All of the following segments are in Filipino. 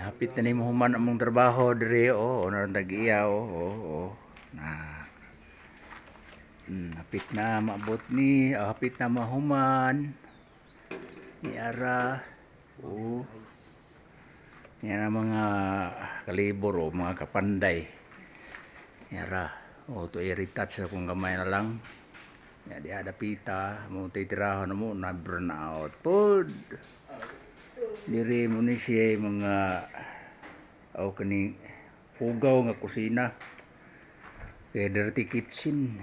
Hapit na ni mo human among trabaho dire naron tag-iya na hapit na maabot ni hapit na mahuman ni ara yan ang mga kalibor mga kapanday ni ara to i-retouch sa kung gamay na lang ya di ada pita mo titirahon mo na burn out pod diri mo ni siya mga kaning hugaw nga kusina kaya dirty kitchen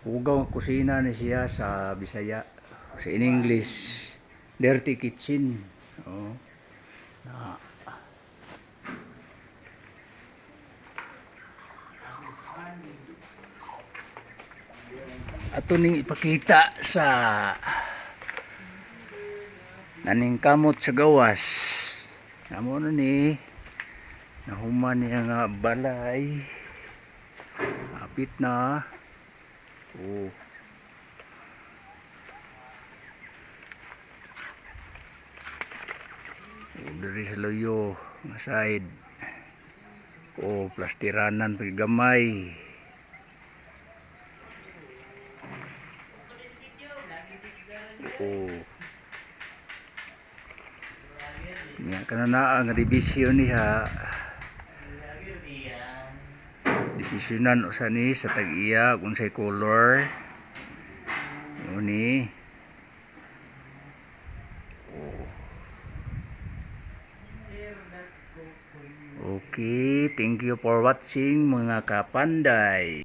hugaw nga kusina ni siya sa Bisaya sa in English dirty kitchen ato ning ipakita sa naning kamot sa gawas amo na ni nahuman niya nga balay hapit na dari sa loyo nga side plastiranan paggamay nga kanana ang revision niya desisyonan usa ni sa tag-iya kung say color ni okay, thank you for watching mga kapanday.